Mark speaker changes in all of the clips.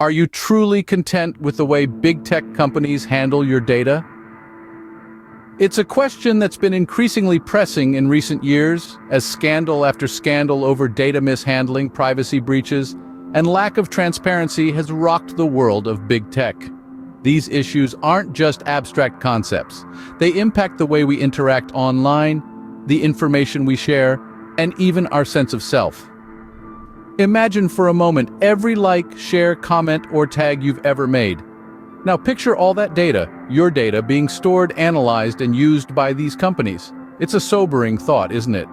Speaker 1: Are you truly content with the way big tech companies handle your data? It's a question that's been increasingly pressing in recent years, as scandal after scandal over data mishandling, privacy breaches, and lack of transparency has rocked the world of big tech. These issues aren't just abstract concepts. They impact the way we interact online, the information we share, and even our sense of self. Imagine for a moment every like, share, comment, or tag you've ever made. Now picture all that data, your data, being stored, analyzed, and used by these companies. It's a sobering thought, isn't it?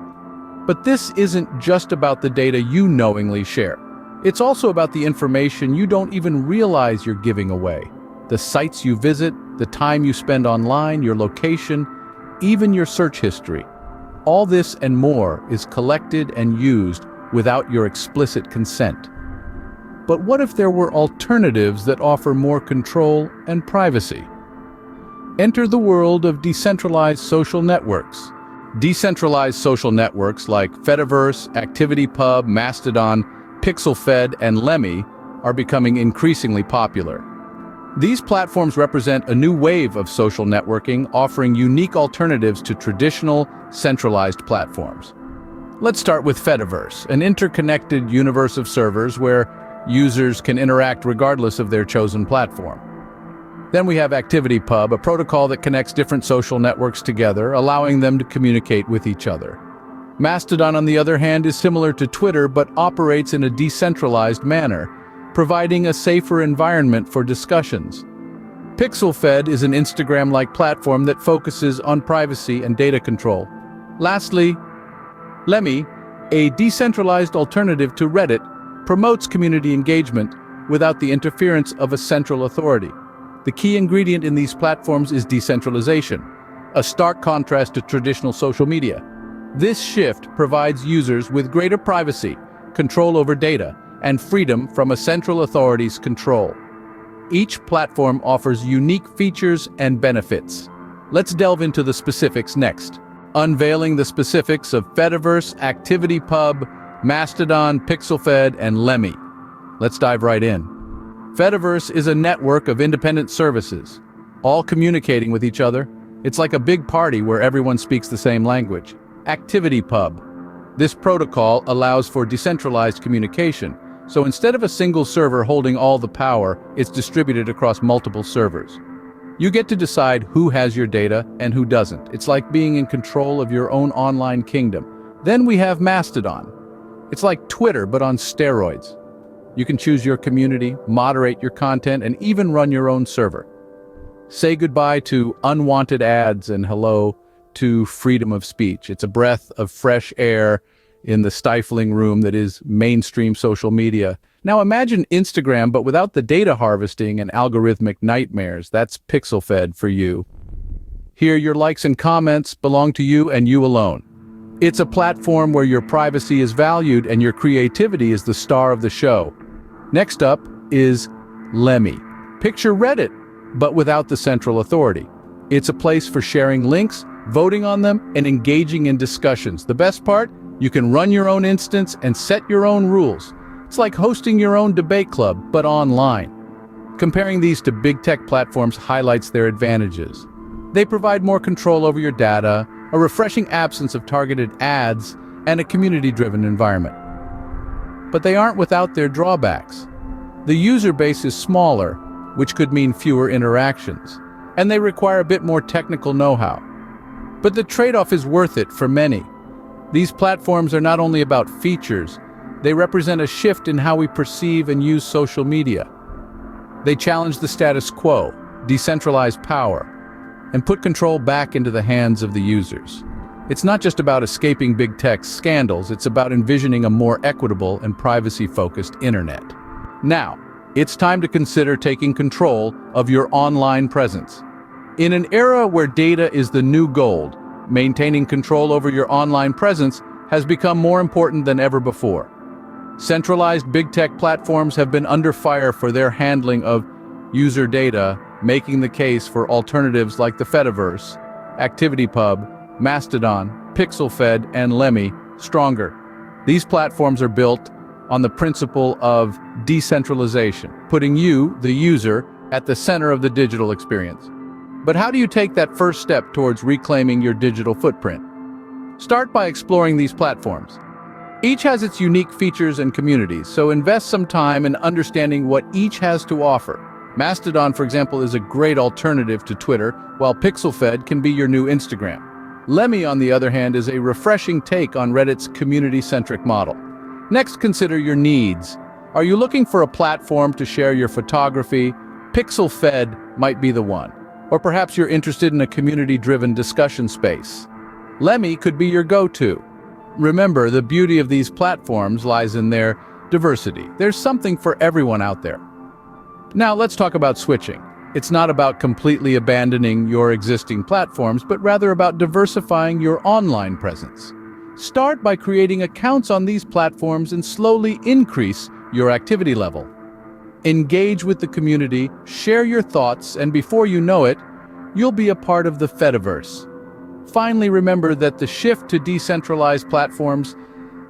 Speaker 1: But this isn't just about the data you knowingly share. It's also about the information you don't even realize you're giving away. The sites you visit, the time you spend online, your location, even your search history. All this and more is collected and used without your explicit consent. But what if there were alternatives that offer more control and privacy? Enter the world of decentralized social networks. Decentralized social networks like Fediverse, ActivityPub, Mastodon, Pixelfed, and Lemmy are becoming increasingly popular. These platforms represent a new wave of social networking, offering unique alternatives to traditional, centralized platforms. Let's start with Fediverse, an interconnected universe of servers where users can interact regardless of their chosen platform. Then we have ActivityPub, a protocol that connects different social networks together, allowing them to communicate with each other. Mastodon, on the other hand, is similar to Twitter but operates in a decentralized manner, providing a safer environment for discussions. Pixelfed is an Instagram-like platform that focuses on privacy and data control. Lastly, Lemmy, a decentralized alternative to Reddit, promotes community engagement without the interference of a central authority. The key ingredient in these platforms is decentralization, a stark contrast to traditional social media. This shift provides users with greater privacy, control over data, and freedom from a central authority's control. Each platform offers unique features and benefits. Let's delve into the specifics next. Unveiling the specifics of Fediverse, ActivityPub, Mastodon, Pixelfed, and Lemmy. Let's dive right in. Fediverse is a network of independent services, all communicating with each other. It's like a big party where everyone speaks the same language. ActivityPub. This protocol allows for decentralized communication, so instead of a single server holding all the power, it's distributed across multiple servers. You get to decide who has your data and who doesn't. It's like being in control of your own online kingdom. Then we have Mastodon. It's like Twitter, but on steroids. You can choose your community, moderate your content, and even run your own server. Say goodbye to unwanted ads and hello to freedom of speech. It's a breath of fresh air in the stifling room that is mainstream social media. Now imagine Instagram, but without the data harvesting and algorithmic nightmares. That's Pixelfed for you. Here, your likes and comments belong to you and you alone. It's a platform where your privacy is valued and your creativity is the star of the show. Next up is Lemmy. Picture Reddit, but without the central authority. It's a place for sharing links, voting on them, and engaging in discussions. The best part? You can run your own instance and set your own rules. It's like hosting your own debate club, but online. Comparing these to big tech platforms highlights their advantages. They provide more control over your data, a refreshing absence of targeted ads, and a community-driven environment. But they aren't without their drawbacks. The user base is smaller, which could mean fewer interactions, and they require a bit more technical know-how. But the trade-off is worth it for many. These platforms are not only about features, they represent a shift in how we perceive and use social media. They challenge the status quo, decentralize power, and put control back into the hands of the users. It's not just about escaping big tech scandals, it's about envisioning a more equitable and privacy-focused internet. Now, it's time to consider taking control of your online presence. In an era where data is the new gold, maintaining control over your online presence has become more important than ever before. Centralized big tech platforms have been under fire for their handling of user data, making the case for alternatives like the Fediverse, ActivityPub, Mastodon, Pixelfed, and Lemmy stronger. These platforms are built on the principle of decentralization, putting you, the user, at the center of the digital experience. But how do you take that first step towards reclaiming your digital footprint? Start by exploring these platforms. Each has its unique features and communities, so invest some time in understanding what each has to offer. Mastodon, for example, is a great alternative to Twitter, while Pixelfed can be your new Instagram. Lemmy, on the other hand, is a refreshing take on Reddit's community-centric model. Next, consider your needs. Are you looking for a platform to share your photography? Pixelfed might be the one. Or perhaps you're interested in a community-driven discussion space. Lemmy could be your go-to. Remember, the beauty of these platforms lies in their diversity. There's something for everyone out there. Now let's talk about switching. It's not about completely abandoning your existing platforms, but rather about diversifying your online presence. Start by creating accounts on these platforms and slowly increase your activity level. Engage with the community, share your thoughts, and before you know it, you'll be a part of the Fediverse. Finally, remember that the shift to decentralized platforms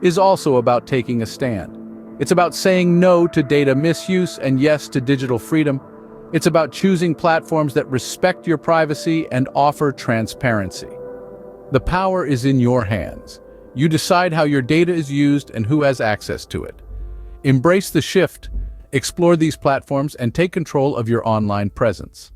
Speaker 1: is also about taking a stand. It's about saying no to data misuse and yes to digital freedom. It's about choosing platforms that respect your privacy and offer transparency. The power is in your hands. You decide how your data is used and who has access to it. Embrace the shift, explore these platforms, and take control of your online presence.